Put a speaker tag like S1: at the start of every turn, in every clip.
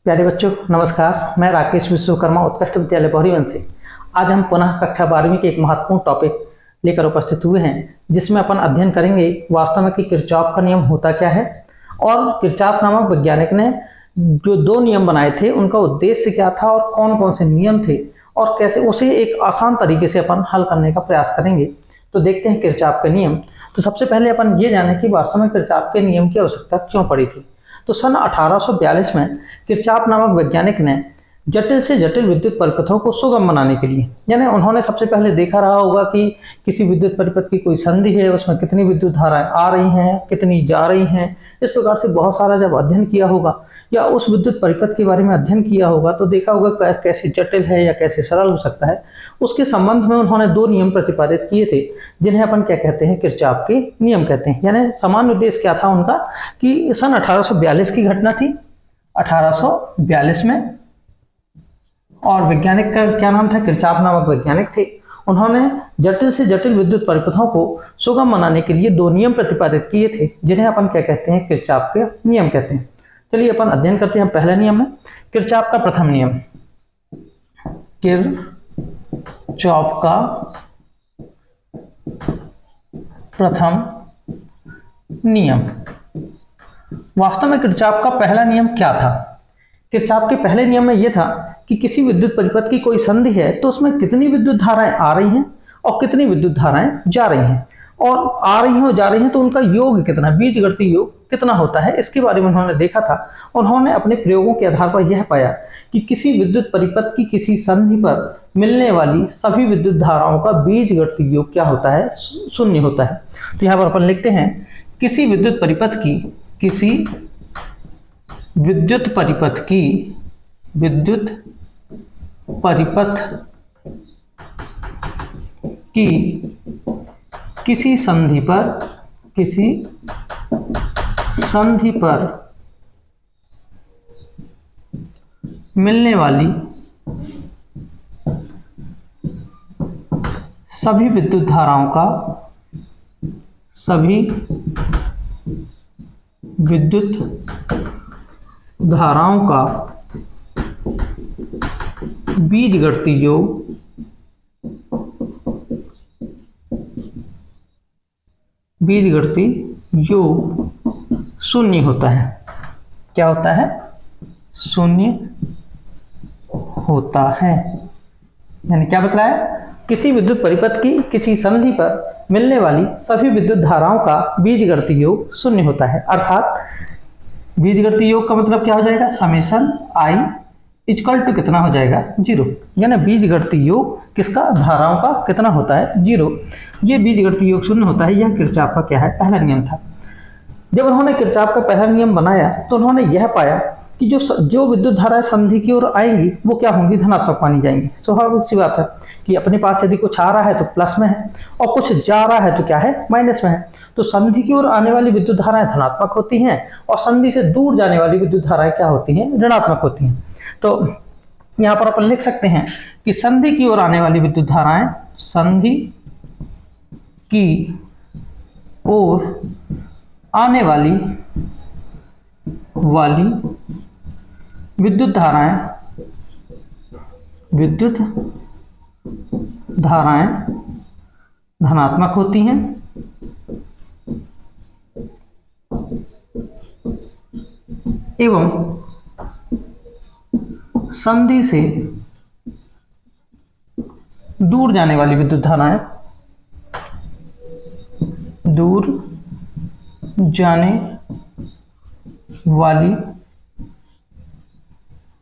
S1: प्यारे बच्चों नमस्कार। मैं राकेश विश्वकर्मा उत्कृष्ट विद्यालय बहरीवन से आज हम पुनः कक्षा 12वीं के एक महत्वपूर्ण टॉपिक लेकर उपस्थित हुए हैं, जिसमें अपन अध्ययन करेंगे वास्तव में कि किरचॉफ का नियम होता क्या है और किरचॉफ नामक वैज्ञानिक ने जो दो नियम बनाए थे उनका उद्देश्य क्या था और कौन कौन से नियम थे और कैसे उसे एक आसान तरीके से अपन हल करने का प्रयास करेंगे। तो देखते हैं किरचॉफ के नियम। तो सबसे पहले अपन ये जाने कि वास्तव में किरचॉफ के नियम की आवश्यकता क्यों पड़ी थी। तो सन 1842 में किरचॉफ नामक वैज्ञानिक ने जटिल से जटिल विद्युत परिपथों को सुगम बनाने के लिए, यानी उन्होंने सबसे पहले देखा रहा होगा कि किसी विद्युत परिपथ की कोई संधि है, उसमें कितनी विद्युत धाराएं आ रही हैं, कितनी जा रही हैं। इस प्रकार से बहुत सारा जब अध्ययन किया होगा या उस विद्युत परिपथ के बारे में अध्ययन किया होगा तो देखा होगा कैसे जटिल है या कैसे सरल हो सकता है। उसके संबंध में उन्होंने दो नियम प्रतिपादित किए थे, जिन्हें अपन क्या कहते हैं, किरचॉफ के नियम कहते हैं। यानी सामान्य उद्देश्य क्या था उनका कि सन 1842 की घटना थी, 1842 में, और वैज्ञानिक का क्या नाम था, किरचॉफ नामक वैज्ञानिक थे। उन्होंने जटिल से जटिल विद्युत परिपथों को सुगम बनाने के लिए दो नियम प्रतिपादित किए थे, जिन्हें अपन क्या कहते हैं, किरचॉफ के नियम कहते हैं। चलिए अपन अध्ययन करते हैं। पहला नियम है किरचॉफ का प्रथम नियम। किरचॉफ का प्रथम नियम। वास्तव में किरचॉफ का पहला नियम क्या था? किरचॉफ के पहले नियम में यह था कि किसी विद्युत परिपथ की कोई संधि है तो उसमें कितनी विद्युत धाराएं आ रही हैं और कितनी विद्युत धाराएं जा रही हैं, और आ रही हैं और जा रही हैं तो उनका योग कितना, बीजगणितीय योग कितना होता है, इसके बारे में उन्होंने देखा था। उन्होंने अपने प्रयोगों के आधार पर यह पाया कि किसी विद्युत परिपथ की किसी संधि पर मिलने वाली सभी विद्युत धाराओं का बीजगणितीय योग क्या होता है, शून्य होता है। तो यहाँ पर अपन लिखते हैं किसी विद्युत परिपथ की किसी संधि पर मिलने वाली सभी विद्युत धाराओं का बीजगणितीय योग शून्य होता है। क्या होता है? शून्य होता है। यानी क्या बतलाया, किसी विद्युत परिपथ की किसी संधि पर मिलने वाली सभी विद्युत धाराओं का बीजगणितीय योग शून्य होता है। अर्थात बीजगणितीय योग का मतलब क्या हो जाएगा, समेशन आई इक्वल टू कितना हो जाएगा, 0। यानी बीजगणितीय योग किसका, धाराओं का कितना होता है, 0। ये बीजगणितीय योग शून्य होता है। यह किरचॉफ का क्या है, पहला नियम था। जब उन्होंने किरचॉफ का पहला नियम बनाया तो उन्होंने यह पाया कि जो विद्युत धाराएं संधि की ओर आएंगी वो क्या होंगी, धनात्मक मानी जाएंगी। स्वाभाविक सी बात है कि अपने पास यदि कुछ आ रहा है तो प्लस में है और कुछ जा रहा है तो क्या है, माइनस में है। तो संधि की ओर आने वाली विद्युत धाराएं धनात्मक होती हैं और संधि से दूर जाने वाली विद्युत धाराएं क्या होती हैं, ऋणात्मक होती हैं। तो यहाँ पर अपन लिख सकते हैं कि संधि की ओर आने वाली विद्युत धाराएं, संधि की ओर आने वाली विद्युत धाराएं धनात्मक होती हैं एवं संधि से दूर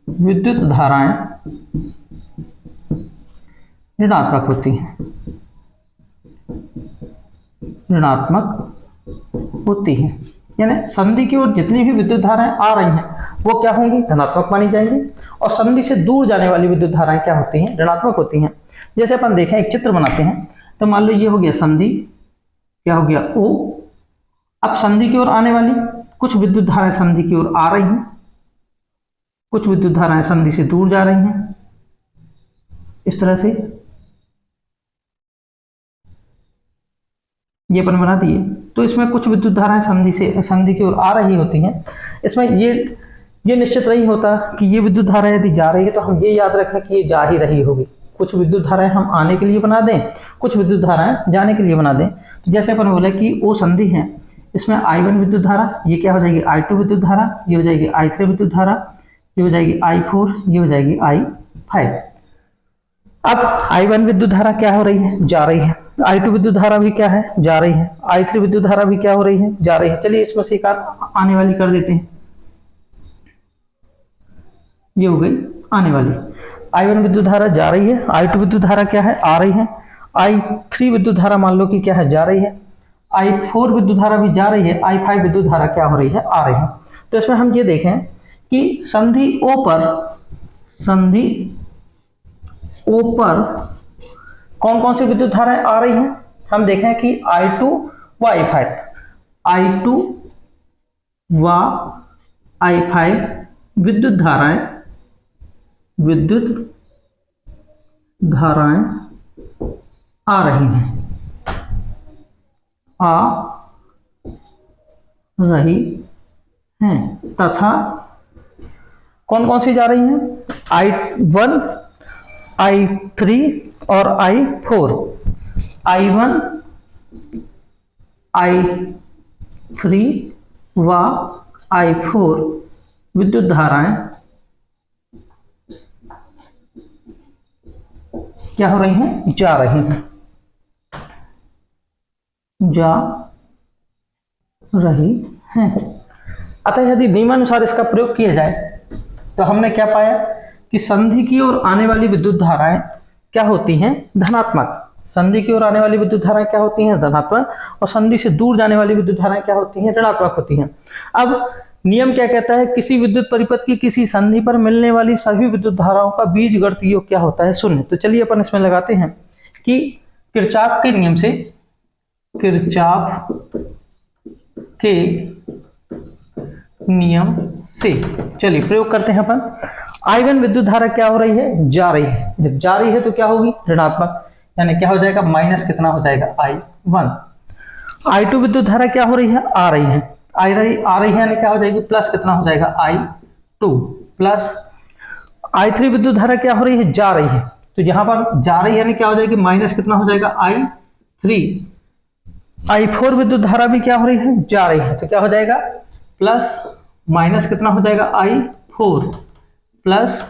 S1: जाने वाली विद्युत धाराएं, ऋणात्मक होती हैं, यानी संधि की ओर जितनी भी विद्युत धाराएं आ रही हैं वो क्या होंगी, धनात्मक मानी जाएंगी, और संधि से दूर जाने वाली विद्युत धाराएं क्या होती हैं, ऋणात्मक होती हैं। जैसे अपन देखें, एक चित्र बनाते हैं। तो मान लो ये हो गया संधि, क्या हो गया, O। अब संधि की ओर आने वाली कुछ विद्युत धाराएं संधि की ओर आ रही हैं, कुछ विद्युत धाराएं संधि से दूर जा रही हैं, इस तरह से ये अपन बना दिए। तो इसमें कुछ विद्युत धाराएं संधि की ओर आ रही होती हैं। इसमें ये निश्चित नहीं होता कि ये विद्युत धारा यदि जा रही है तो हम ये याद रखें कि ये जा ही रही होगी। कुछ विद्युत धाराएं हम आने के लिए बना दें, कुछ विद्युत धाराएं जाने के लिए बना दें। तो जैसे अपन बोले कि ओ संधि है, इसमें I1 विद्युत धारा, ये क्या हो जाएगी I2 विद्युत धारा, ये हो जाएगी I3 विद्युत धारा, ये हो जाएगी I4, ये हो जाएगी I5। अब I1 विद्युत धारा क्या हो रही है, जा रही है। I2 विद्युत धारा भी क्या है, जा रही है। I3 विद्युत धारा भी क्या हो रही है, जा रही है। चलिए इसमें से एक आने वाली कर देते हैं। ये हो गई आने वाली। I1 विद्युत धारा जा रही है, I2 विद्युत धारा क्या है, आ रही है। I3 विद्युत धारा मान लो कि क्या है, जा रही है। I4 विद्युत धारा भी जा रही है। I5 विद्युत धारा क्या हो रही है, आ रही है। तो इसमें हम ये देखें कि संधि O पर कौन कौन सी विद्युत धाराएं आ रही हैं। हम देखें कि I2 व I5 व I5 विद्युत धाराएं आ रही हैं तथा कौन कौन सी जा रही हैं, I1, I3 और I4। I1, I3 व I4 विद्युत धाराएं क्या हो रही हैं, जा रही हैं, जा रही हैं। अतः यदि नियमानुसार इसका प्रयोग किया जाए तो हमने क्या पाया कि संधि की ओर आने वाली विद्युत धाराएं क्या होती हैं, धनात्मक। संधि की ओर आने वाली विद्युत धाराएं क्या होती हैं, धनात्मक, और संधि से दूर जाने वाली विद्युत धाराएं क्या होती हैं, ऋणात्मक होती हैं। अब नियम क्या कहता है, किसी विद्युत परिपथ की किसी संधि पर मिलने वाली सभी विद्युत धाराओं का बीजगणित योग क्या होता है, शून्य। तो चलिए अपन इसमें लगाते हैं कि किरचॉफ के नियम से, किरचॉफ के नियम से चलिए प्रयोग करते हैं अपन। I1 विद्युत धारा क्या हो रही है, जा रही है। जब जा रही है तो क्या होगी, ऋणात्मक, यानी क्या हो जाएगा, माइनस कितना हो जाएगा, I1। I2 विद्युत धारा क्या हो रही है, आ रही है। आ रही है यानी क्या हो जाएगी, प्लस कितना हो जाएगा, I2 प्लस। I3 विद्युत धारा क्या हो रही है, जा रही है। तो यहां पर जा रही है यानी क्या हो जाएगी, माइनस कितना हो जाएगा, I3। I4 विद्युत धारा भी क्या हो रही है, जा रही है। तो क्या हो जाएगा, प्लस माइनस कितना हो जाएगा, I4 प्लस।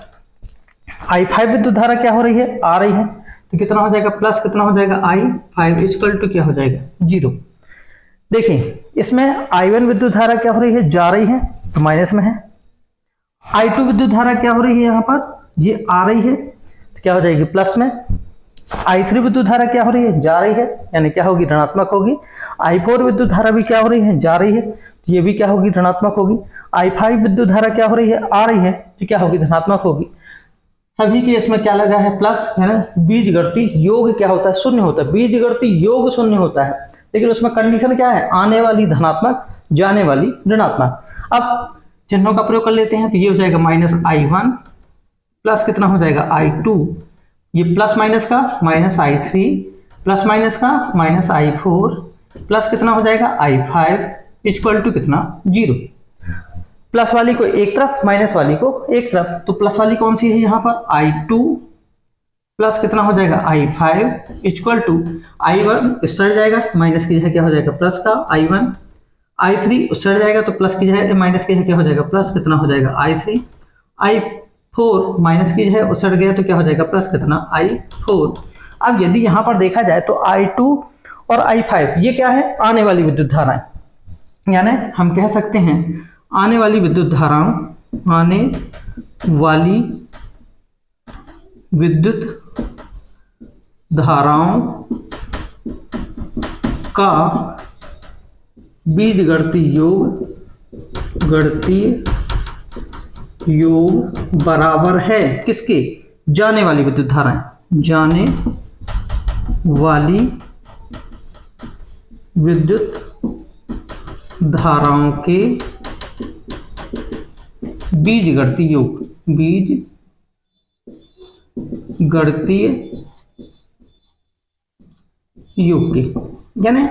S1: I5 विद्युत धारा क्या हो रही है, आ रही है। तो कितना हो जाएगा, प्लस कितना हो जाएगा, I5 इक्वल टू क्या हो जाएगा, 0। देखिए इसमें I1 विद्युत धारा क्या हो रही है, जा रही है, तो माइनस में है। I2 विद्युत धारा क्या हो रही है, यहाँ पर ये आ रही है, तो क्या हो जाएगी, प्लस में। I3 विद्युत धारा क्या हो रही है, जा रही है, यानी क्या होगी, ऋणात्मक होगी। I4 विद्युत धारा भी क्या हो रही है, जा रही है, तो ये भी क्या होगी, ऋणात्मक होगी। I5 विद्युत धारा क्या हो रही है, आ रही है, तो क्या होगी, धनात्मक होगी। सभी के इसमें क्या लगा है, प्लस, है ना। बीजगणित योग क्या होता है, शून्य होता है। बीजगणित योग शून्य होता है, लेकिन उसमें कंडीशन क्या है, आने वाली धनात्मक, जाने वाली ऋणात्मक। अब चिन्हों का प्रयोग कर लेते हैं, तो ये हो जाएगा माइनस I1 प्लस कितना हो जाएगा, I2। ये प्लस माइनस का माइनस I3 प्लस माइनस का माइनस I4 प्लस कितना हो जाएगा, I5 इक्वल टू कितना, 0। प्लस वाली को एक तरफ, माइनस वाली को एक तरफ। तो प्लस वाली कौन सी है, यहाँ पर I2 प्लस कितना हो जाएगा, I5 इक्वल टू I1 इस तरह जाएगा, माइनस की जगह क्या हो जाएगा, प्लस का I1। I3 उस तरह जाएगा, तो प्लस की जगह माइनस की जगह क्या हो जाएगा, प्लस कितना हो जाएगा, I3। I4 माइनस की जगह उस तरह गया, तो क्या हो जाएगा, प्लस कितना, I4। अब यदि यहाँ पर देखा जाए तो I2 और I5 ये क्या है, आने वाली विद्युत धाराएं, यानी हम कह सकते हैं आने वाली विद्युत धाराओं, आने वाली विद्युत धाराओं का बीजगणितीय योग बराबर है किसके, जाने वाली विद्युत धाराएं, जाने वाली विद्युत धाराओं के बीजगणितीय योग के। यानी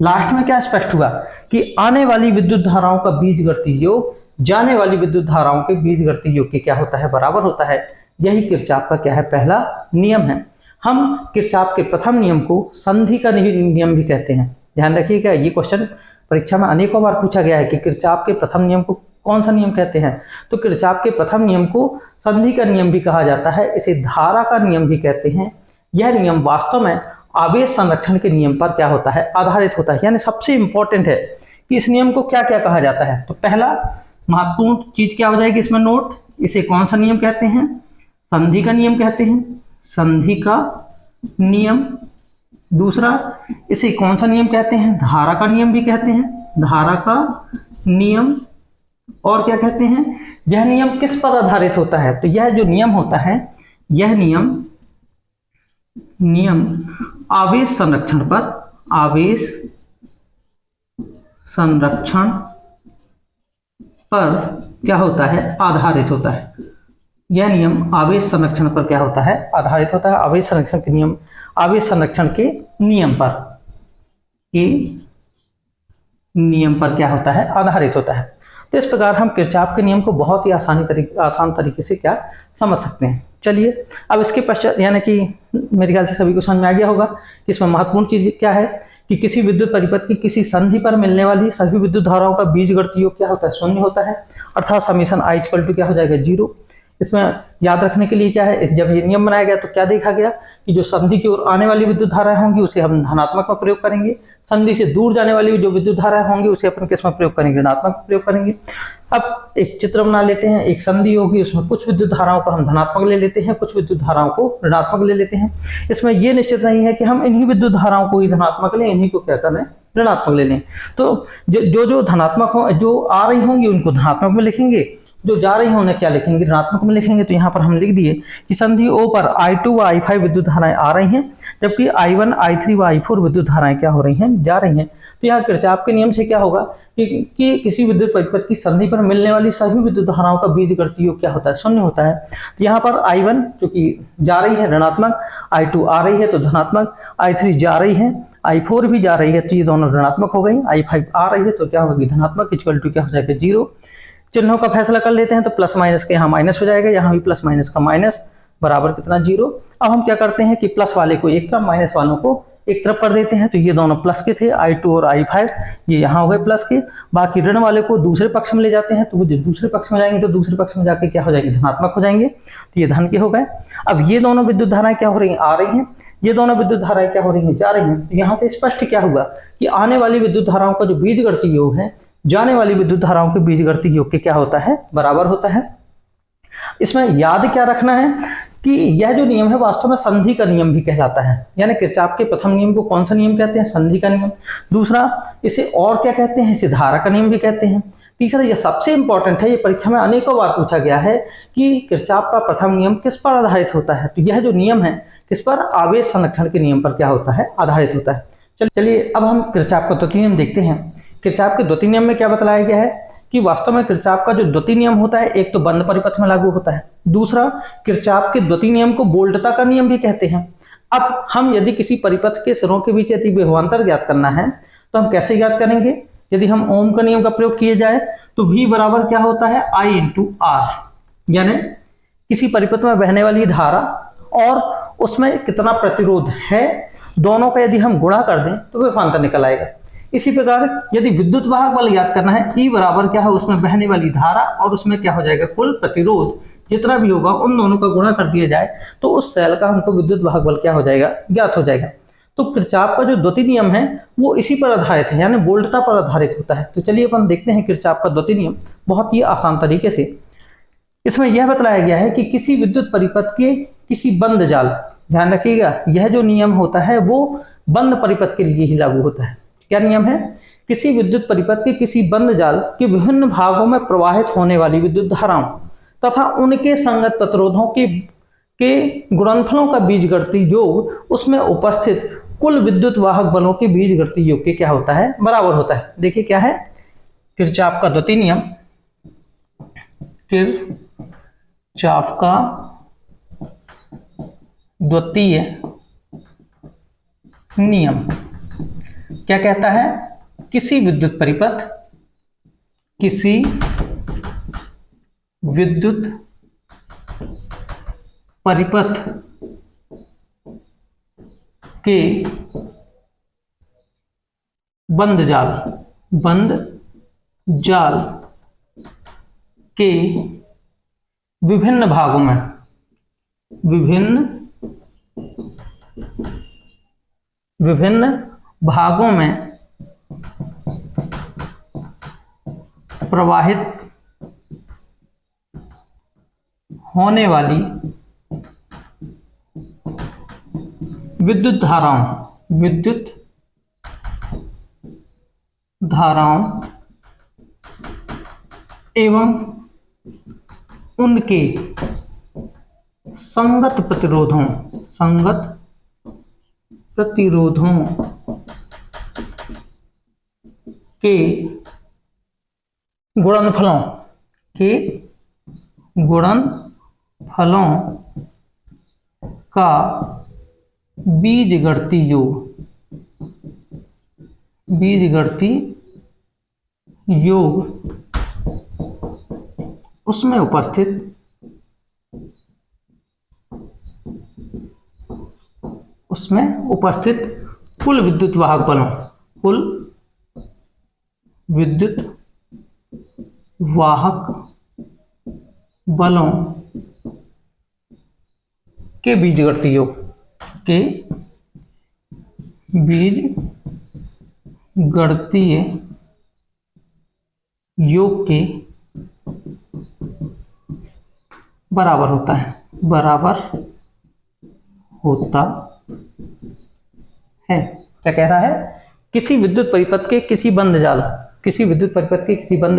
S1: लास्ट में क्या स्पष्ट हुआ कि आने वाली विद्युत धाराओं का बीजगणितीय योग जाने वाली विद्युत धाराओं के बीजगणितीय योग के क्या होता है, बराबर होता है। यही किरचॉफ का क्या है, पहला नियम है। हम किरचॉफ के प्रथम नियम को संधि का नियम भी कहते हैं। ध्यान रखिएगा, ये क्वेश्चन परीक्षा में अनेकों बार पूछा गया है कि किरचॉफ के प्रथम नियम को कौन सा नियम कहते हैं। तो किरचॉफ के प्रथम नियम को संधि का नियम भी कहा जाता है, इसे धारा का नियम भी कहते हैं। यह नियम वास्तव में आवेश संरक्षण के नियम पर क्या होता है, आधारित होता है। यानी सबसे इंपॉर्टेंट है कि इस नियम को क्या क्या कहा जाता है। तो पहला महत्वपूर्ण चीज क्या हो जाएगी इसमें नोट, इसे कौन सा नियम कहते हैं, संधि का नियम कहते हैं, संधि का नियम। दूसरा, इसे कौन सा नियम कहते हैं, धारा का नियम भी कहते हैं, धारा का नियम। और क्या कहते हैं, यह नियम किस पर आधारित होता है। तो यह जो नियम होता है, यह नियम आवेश संरक्षण पर, आवेश संरक्षण पर क्या होता है, आधारित होता है। यह नियम आवेश संरक्षण पर क्या होता है, आधारित होता है। आवेश संरक्षण के नियम, आवेश संरक्षण के नियम पर, क्या होता है, आधारित होता है। तो इस प्रकार हम किरचॉफ के नियम को बहुत ही आसान तरीके से क्या समझ सकते हैं। चलिए अब इसके पश्चात, यानी कि मेरे ख्याल से सभी को समझ में आ गया होगा कि इसमें महत्वपूर्ण चीज क्या है कि किसी विद्युत परिपथ की किसी संधि पर मिलने वाली सभी विद्युत धाराओं का बीजगणितीय योग क्या होता है, शून्य होता है। अर्थात समीशन I इक्वल टू क्या हो जाएगा, 0। इसमें याद रखने के लिए क्या है, जब ये नियम बनाया गया तो क्या देखा गया कि जो संधि की ओर आने वाली विद्युत धाराएं होंगी उसे हम धनात्मक में प्रयोग करेंगे, संधि से दूर जाने वाली जो विद्युत धाराएं होंगी उसे अपन किस में प्रयोग करेंगे, ऋणात्मक में प्रयोग करेंगे। अब एक चित्र बना लेते हैं, एक संधि होगी, उसमें कुछ विद्युत धाराओं को हम धनात्मक ले लेते हैं, कुछ विद्युत धाराओं को ऋणात्मक ले लेते हैं। इसमें यह निश्चित नहीं है कि हम इन्हीं विद्युत धाराओं को ही धनात्मक लें, इन्हीं को क्या करें, ऋणात्मक ले लें। तो जो धनात्मक हो, जो आ रही होंगी उनको धनात्मक में लिखेंगे, जो जा रही हैं उन्हें क्या लिखेंगे, ऋणात्मक में लिखेंगे। तो यहाँ पर हम लिख दिए कि संधि O पर I2 व I5 विद्युत धाराएं आ रही हैं, जबकि I1, I3 व I4 विद्युत धाराएं क्या हो रही हैं, जा रही हैं। तो यहाँ किरचॉफ के नियम से क्या होगा कि किसी विद्युत परिपथ की संधि पर मिलने वाली सभी विद्युत धाराओं का बीजगणितीय योग क्या होता है, शून्य होता है। तो यहाँ पर I1 जो कि जा रही है ऋणात्मक, I2 आ रही है तो धनात्मक, I3 जा रही है, I4 भी जा रही है तो ये दोनों ऋणात्मक हो गई, I5 आ रही है तो क्या होगी, धनात्मक, इक्वल टू क्या हो जाएगा, 0। चिन्हों का फैसला कर लेते हैं तो प्लस माइनस के यहाँ माइनस हो जाएगा, यहाँ भी प्लस माइनस का माइनस बराबर कितना, 0। अब हम क्या करते हैं कि प्लस वाले को एक तरफ, माइनस वालों को एक तरफ कर देते हैं। तो ये दोनों प्लस के थे, I2 और I5, ये यहाँ हो गए प्लस के। बाकी ऋण वाले को दूसरे पक्ष में ले जाते हैं, तो वो दूसरे पक्ष में जाएंगे तो दूसरे पक्ष में जाके क्या हो जाएंगे, धनात्मक हो जाएंगे। तो ये धन के हो गए। अब ये दोनों विद्युत धाराएं क्या हो रही हैं, आ रही हैं, ये दोनों विद्युत धाराएं क्या हो रही हैं, जा रही हैं। तो यहाँ से स्पष्ट क्या हुआ कि आने वाली विद्युत धाराओं का जो बीजगणितीय योग है जाने वाली विद्युत धाराओं के बीजगणितीय योग के क्या होता है, बराबर होता है। इसमें याद क्या रखना है कि यह जो नियम है वास्तव में संधि का नियम भी कहलाता है। यानी किरचॉफ के प्रथम नियम को कौन सा नियम कहते हैं, संधि का नियम। दूसरा, इसे और क्या कहते हैं, इसे धारा का नियम भी कहते हैं। तीसरा, यह सबसे इंपॉर्टेंट है, ये परीक्षा में अनेकों बार पूछा गया है कि किरचॉफ का प्रथम नियम किस पर आधारित होता है। तो यह जो नियम है किस पर, आवेश संरक्षण के नियम पर क्या होता है, आधारित होता है। चलिए अब हम किरचॉफ का द्वितीय नियम देखते हैं। किरचॉफ के द्वितीय नियम में क्या बताया गया है कि वास्तव में किरचॉफ का जो द्वितीय नियम होता है, एक तो बंद परिपथ में लागू होता है, दूसरा किरचॉफ के द्वितीय नियम को वोल्टता का नियम भी कहते हैं। अब हम यदि किसी परिपथ के सिरों के बीच यदि विभवांतर ज्ञात करना है तो हम कैसे ज्ञात करेंगे, यदि हम ओम का नियम का प्रयोग किए जाए तो V बराबर क्या होता है, I × R। यानी किसी परिपथ में बहने वाली धारा और उसमें कितना प्रतिरोध है, दोनों का यदि हम गुणा कर दें तो विभवांतर निकल आएगा। इसी प्रकार यदि विद्युत वाहक बल याद करना है, E बराबर क्या है, उसमें बहने वाली धारा और उसमें क्या हो जाएगा, कुल प्रतिरोध जितना भी होगा उन दोनों का गुणा कर दिया जाए तो उस सेल का हमको विद्युत वाहक बल क्या हो जाएगा, ज्ञात हो जाएगा। तो किरचॉफ का जो द्वितीय नियम है वो इसी पर आधारित है, यानी वोल्टता पर आधारित होता है। तो चलिए अपन देखते हैं किरचॉफ का द्वितीय नियम बहुत ही आसान तरीके से। इसमें यह बताया गया है कि किसी विद्युत परिपथ के किसी बंद जाल, ध्यान रखिएगा यह जो नियम होता है वो बंद परिपथ के लिए ही लागू होता है। क्या नियम है, किसी विद्युत परिपथ के किसी बंद जाल के विभिन्न भागों में प्रवाहित होने वाली विद्युत धाराओं तथा उनके संगत प्रतिरोधों के गुणनफलों का बीजगणितीय योग उसमें उपस्थित कुल विद्युत वाहक बलों के बीजगणितीय योग के क्या होता है, बराबर होता है। देखिए क्या है किरचॉफ का द्वितीय नियम, किरचॉफ का द्वितीय नियम क्या कहता है, किसी विद्युत परिपथ विद्युत परिपथ के बंद जाल के विभिन्न भागों में प्रवाहित होने वाली विद्युत धाराओं एवं उनके संगत प्रतिरोधों के गुणनफलों का बीजगणितीय योग उसमें उपस्थित कुल विद्युत वाहक बलों के बीजगणितीय योग के बराबर होता है। क्या कह रहा है? किसी विद्युत परिपथ के किसी बंद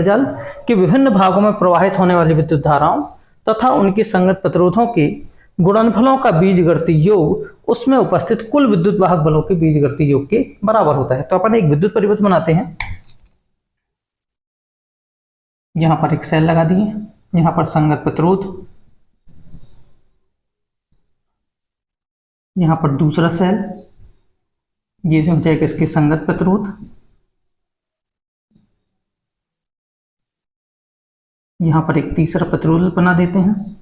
S1: जाल के विभिन्न भागों में प्रवाहित होने वाली विद्युत धाराओं तथा उनके संगत प्रतिरोधों के गुणनफलों का बीजगणितीय योग उसमें उपस्थित कुल विद्युत वाहक बलों के बीजगणितीय योग के बराबर होता है। तो अपन एक विद्युत परिपथ बनाते हैं। यहां पर एक सेल लगा दिए, यहां पर संगत प्रतिरोध, यहां पर दूसरा सेल, ये हो जाएगा इसके संगत प्रतिरोध, यहां पर एक तीसरा प्रतिरोध बना देते हैं।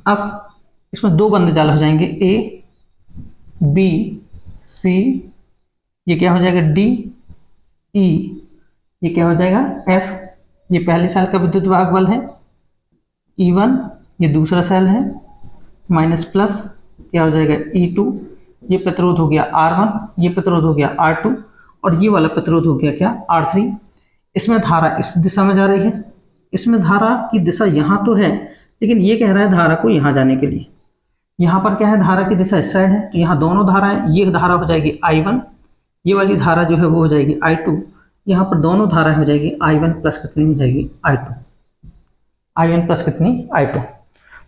S1: अब इसमें दो बंद जाल हो जाएंगे, ए बी सी, ये क्या हो जाएगा डी ई, ये क्या हो जाएगा एफ। ये पहले सेल का विद्युत वाहक बल है E1, ये दूसरा सेल है माइनस प्लस क्या हो जाएगा E2, ये प्रतिरोध हो गया R1, ये प्रतिरोध हो गया R2 और ये वाला प्रतिरोध हो गया क्या R3। इसमें धारा इस दिशा में जा रही है, इसमें धारा की दिशा यहाँ तो है लेकिन ये कह रहा है धारा को यहाँ जाने के लिए। यहाँ पर क्या है, धारा की दिशा इस साइड है, तो यहाँ दोनों धाराएं, ये धारा हो जाएगी I1, ये वाली धारा जो है वो हो जाएगी I2, यहाँ पर दोनों धाराएं हो जाएगी I1 प्लस कितनी हो जाएगी I2, I1 प्लस कितनी I2।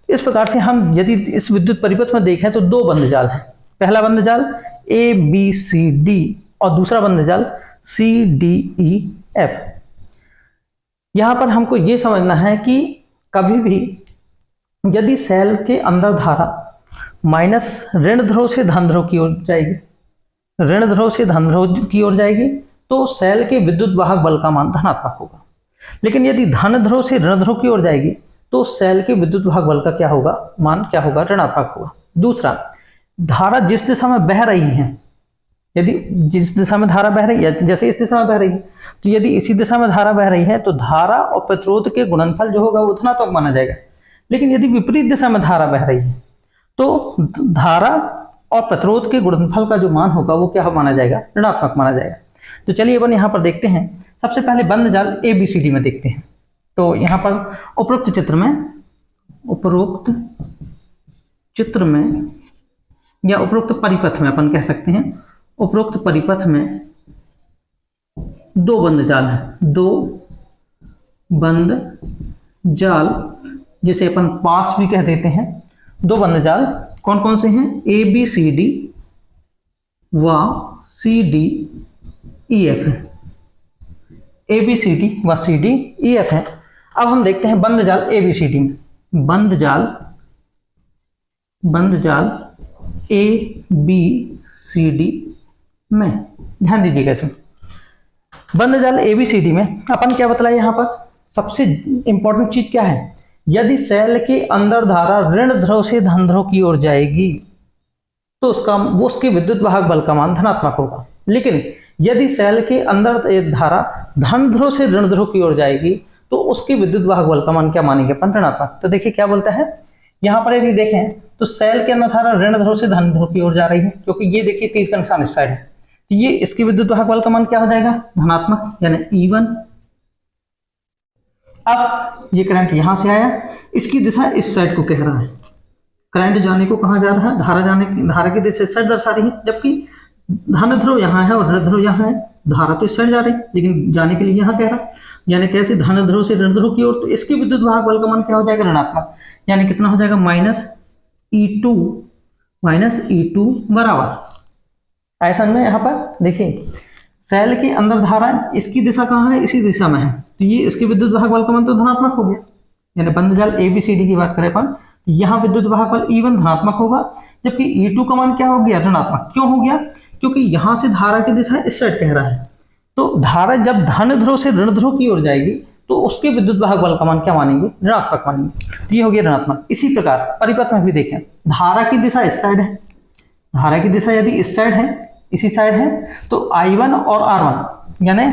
S1: इस प्रकार से हम यदि इस विद्युत परिपथ में देखें तो दो बंद जाल हैं। पहला बंद जाल ABCD और दूसरा बंद जाल CDEF। यहाँ पर हमको ये समझना है कि कभी भी यदि सेल के अंदर धारा माइनस ऋण ध्रुव से धन ध्रुव की ओर जाएगी, ऋण ध्रुव से धन ध्रुव की ओर जाएगी तो सेल के विद्युत वाहक बल का मान धनात्मक होगा। लेकिन यदि धन ध्रुव से ऋण ध्रुव की ओर जाएगी तो सेल के विद्युत वाहक बल का क्या होगा, मान क्या होगा, ऋणात्मक होगा। दूसरा, धारा जिस दिशा में बह रही है, यदि जिस दिशा में धारा बह रही है, जैसे इस दिशा में बह रही है, तो यदि इसी दिशा में धारा बह रही है तो धारा और प्रतिरोध के गुणनफल जो होगा वो धनात्मक माना जाएगा। लेकिन यदि विपरीत दिशा में धारा बह रही है तो धारा और प्रतिरोध के गुणनफल का जो मान होगा वो क्या माना जाएगा, ऋणात्मक माना जाएगा। तो चलिए अपन यहाँ पर देखते हैं। सबसे पहले बंद जाल ABCD में देखते हैं। तो यहाँ पर उपरोक्त चित्र में या उपरोक्त परिपथ में अपन कह सकते हैं, उपरोक्त परिपथ में दो बंद जाल हैं, दो बंद जाल जिसे अपन पास भी कह देते हैं। दो बंद जाल कौन कौन से हैं, ABCD व CDEF है, ABCD व CDEF है। अब हम देखते हैं बंद जाल ABCD में। बंद जाल ABCD में ध्यान दीजिएगा। इसमें बंद जाल ABCD में अपन क्या बतलाया, यहाँ पर सबसे इंपॉर्टेंट चीज क्या है, यदि सेल के अंदर धारा ऋण ध्रुव से धन ध्रुव की ओर जाएगी तो उसके विद्युत वाहक बल का मान धनात्मक होगा। लेकिन यदि सेल के अंदर धारा धन ध्रुव से ऋण ध्रुव की ओर जाएगी तो उसके विद्युत वाहक बल का मान क्या मानेंगे अपन, ऋणात्मक। तो देखिए क्या बोलता है यहाँ पर, यदि देखें तो सेल के अंदर धारा ऋण ध्रुव से धन ध्रुव की ओर जा रही है, क्योंकि ये देखिए तीर का निशान इस साइड है, तो ये इसके विद्युत वाहक बल का मान क्या हो जाएगा, धनात्मक, यानी E1। अब ये करंट यहां से आया, इसकी दिशा इस साइड को कह रहा है, करंट जाने को कहां जा रहा है, धारा की दिशा इस साइड दर्शा रही है, जबकि धन ध्रुव यहाँ है और ऋण ध्रुव यहाँ है, धारा तो इस साइड जा रही है लेकिन जाने के लिए यहाँ कह रहा है, यानी कैसे, धन ध्रुव से ऋण ध्रुव की ओर, तो इसके विद्युत वाहक बल का मान क्या हो जाएगा, ऋणात्मक, यानी कितना हो जाएगा, -E2 बराबर। ऐसा में यहाँ पर देखिए सेल के अंदर धारा इसकी दिशा कहाँ है, इसी दिशा में है, तो ये इसके विद्युत वाहक बल का मान तो धनात्मक हो गया। यानी बंद जाल ABCD की बात करें अपन, यहाँ विद्युत वाहक बल E1 धनात्मक होगा, जबकि E2 का मान क्या हो गया, ऋणात्मक। क्यों हो गया, क्योंकि यहां से धारा की दिशा इस साइड कह रहा है, तो धारा जब धन ध्रुव से ऋण ध्रुव की ओर जाएगी तो उसके विद्युत वाहक बल का मान क्या मानेंगे, ऋणात्मक मानेंगे, तो ये हो गया ऋणात्मक। इसी प्रकार परिपथ में भी देखें, धारा की दिशा इस साइड है, धारा की दिशा यदि इस साइड है, इसी साइड है, तो I1 और R1 यानी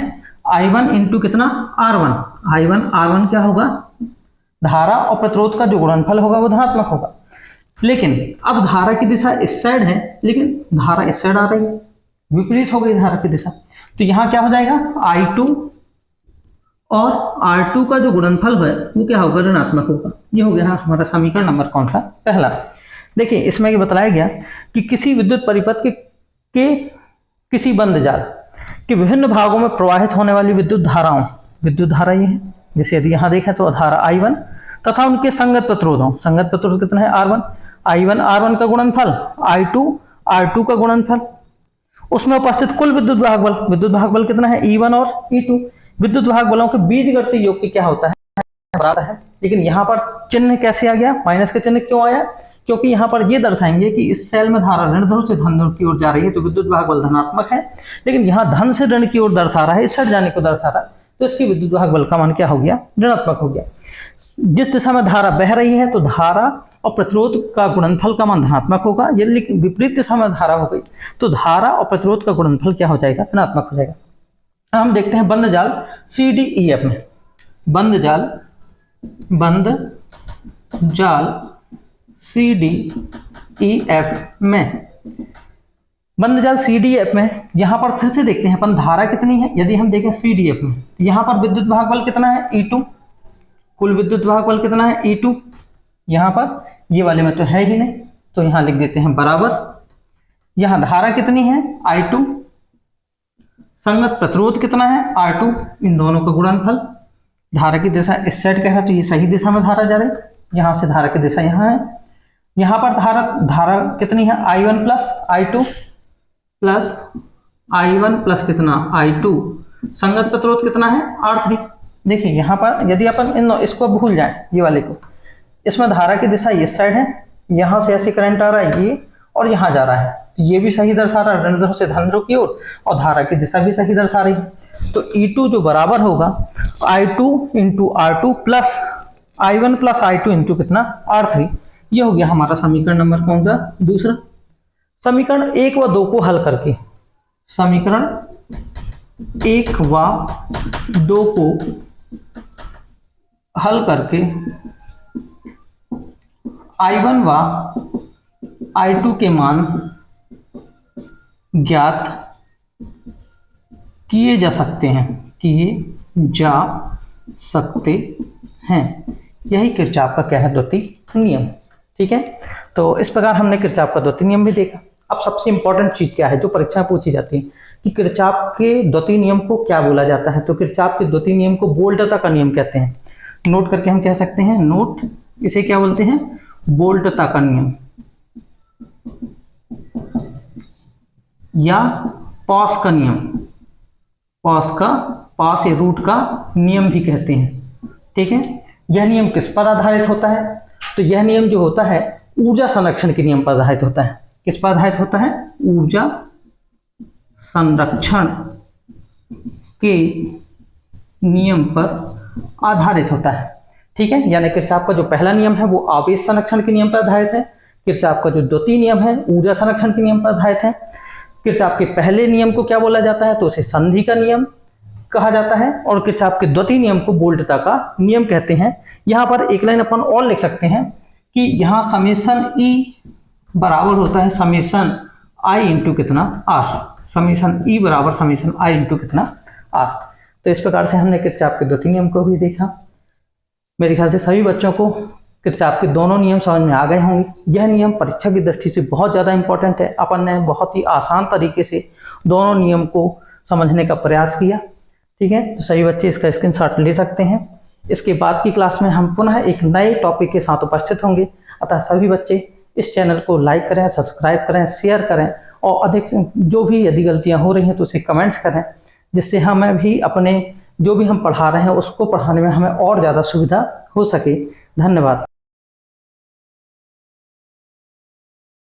S1: I1 इंटू कितना, R1 क्या होगा, धारा और प्रतिरोध का जो गुणनफल होगा वो धनात्मक होगा। लेकिन अब धारा की दिशा इस साइड है, लेकिन धारा इस साइड आ रही है, विपरीत हो गई धारा की दिशा, तो यहाँ क्या हो जाएगा, I2 और R2 का जो गुणनफल है वो क्या होगा, ऋणात्मक होगा। ये हो गया हमारा समीकरण नंबर कौन सा, पहला। देखिए इसमें ये बताया गया कि किसी विद्युत परिपथ के किसी बंद जाल के विभिन्न भागों में प्रवाहित होने वाली विद्युत धारा ये है, जैसे यदि यहाँ देखें तो धारा I1 तथा उनके संगत प्रतिरोध कितना है, R1, I1 R1 का गुणनफल, I2 R2 का गुणनफल, उसमें उपस्थित कुल विद्युत वाहक बल कितना है, E1 और E2। विद्युत वाहक बलों के बीजगणितीय योग की क्या होता है, बराबर है। लेकिन यहाँ पर चिन्ह कैसे आ गया, माइनस का चिन्ह क्यों आया, क्योंकि यहाँ पर ये दर्शाएंगे कि इस सेल में धारा ऋण ध्रुव से धन ध्रुव की ओर जा रही है तो विद्युत वाहक बल धनात्मक है, लेकिन यहाँ धन से ऋण की ओर दर्शा रहा है, इस साइड जाने को दर्शा रहा है, तो इसकी विद्युत वाहक बल का मान क्या हो गया, ऋणात्मक हो गया। जिस दिशा में धारा बह रही है तो धारा और प्रतिरोध का गुणनफल का मान धनात्मक होगा, यदि विपरीत दिशा में धारा हो गई तो धारा और प्रतिरोध का गुणनफल क्या हो जाएगा, ऋणात्मक हो जाएगा। हम देखते हैं बंद जाल CDEF में, बंद जाल CDEF में, बंद जाल CDEF में यहाँ पर फिर से देखते हैं अपन धारा कितनी है। यदि हम देखें CDEF में तो यहाँ पर विद्युत वाहक बल कितना है, E2, कुल विद्युत वाहक बल कितना है, E2, यहाँ पर ये वाले में तो है ही नहीं, तो यहाँ लिख देते हैं बराबर, यहाँ धारा कितनी है, I2, संगत प्रतिरोध कितना है, R2, इन दोनों का गुणनफल, धारा की दिशा इस साइड कह रहा है तो ये सही दिशा में धारा जा रही है, यहाँ से धारा की दिशा यहाँ है, यहाँ पर धारा कितनी है, I1 plus I2 plus I1 plus कितना, I2, संगत प्रतिरोध कितना है, R3। देखिए यहाँ पर यदि अपन इसको भूल जाए, ये वाले को, इसमें धारा की दिशा इस साइड है, यहाँ से ऐसे करंट आ रहा है ये और यहाँ जा रहा है, तो ये भी सही दर्शा रहा है ऋण ध्रुव से धन ध्रुव की ओर, और धारा की दिशा भी सही दर्शा रही है। तो E2 जो बराबर होगा I2 into R2 plus I1 plus I2 into कितना, R3। ये हो गया हमारा समीकरण नंबर कौन सा, दूसरा। समीकरण 1 व 2 को हल करके, समीकरण 1 व 2 को हल करके I1 व I2 के मान ज्ञात किए जा सकते हैं, यही किरचॉफ का क्या है, द्वितीय नियम। ठीक है, तो इस प्रकार हमने किरचॉफ का द्वितीय नियम भी देखा। अब सबसे इंपॉर्टेंट चीज क्या है जो परीक्षा में पूछी जाती है कि किरचॉफ के द्वितीय नियम को क्या बोला जाता है, तो किरचॉफ के द्वितीय नियम को वोल्टता का नियम कहते हैं। नोट करके हम कह सकते हैं, नोट, इसे क्या बोलते हैं, वोल्टता का नियम या पास का नियम, पास या रूट का नियम भी कहते हैं। ठीक है, यह नियम किस पर आधारित होता है, तो यह नियम जो होता है ऊर्जा संरक्षण के नियम पर आधारित होता है। किस पर आधारित होता है, ऊर्जा संरक्षण के नियम पर आधारित होता है। ठीक है, यानी किरचॉफ का जो पहला नियम है वो आवेश संरक्षण के नियम पर आधारित है। किरचॉफ का जो द्वितीय नियम है ऊर्जा संरक्षण के नियम पर आधारित है। किरचॉफ के पहले नियम को क्या बोला जाता है, तो उसे संधि का नियम कहा जाता है, और किरचॉफ के द्वितीय नियम को वोल्टता का नियम कहते हैं। यहाँ पर एक लाइन अपन और लिख सकते हैं कि यहाँ समेशन ई बराबर होता है समेशन आई इंटू कितना आर, समेशन ई बराबर समेशन आई इंटू कितना आर। तो इस प्रकार से हमने किरचॉफ के द्वितीय नियम को भी देखा। मेरे ख्याल से सभी बच्चों को किरचॉफ के दोनों नियम समझ में आ गए होंगे। यह नियम परीक्षा की दृष्टि से बहुत ज़्यादा इंपॉर्टेंट है। अपन ने बहुत ही आसान तरीके से दोनों नियम को समझने का प्रयास किया। ठीक है, तो सभी बच्चे इसका स्क्रीनशॉट ले सकते हैं। इसके बाद की क्लास में हम पुनः एक नए टॉपिक के साथ उपस्थित होंगे। अतः सभी बच्चे इस चैनल को लाइक करें, सब्सक्राइब करें, शेयर करें, और अधिक जो भी यदि गलतियां हो रही हैं तो उसे कमेंट्स करें, जिससे हमें भी अपने जो भी हम पढ़ा रहे हैं उसको पढ़ाने में हमें और ज़्यादा सुविधा हो सके। धन्यवाद।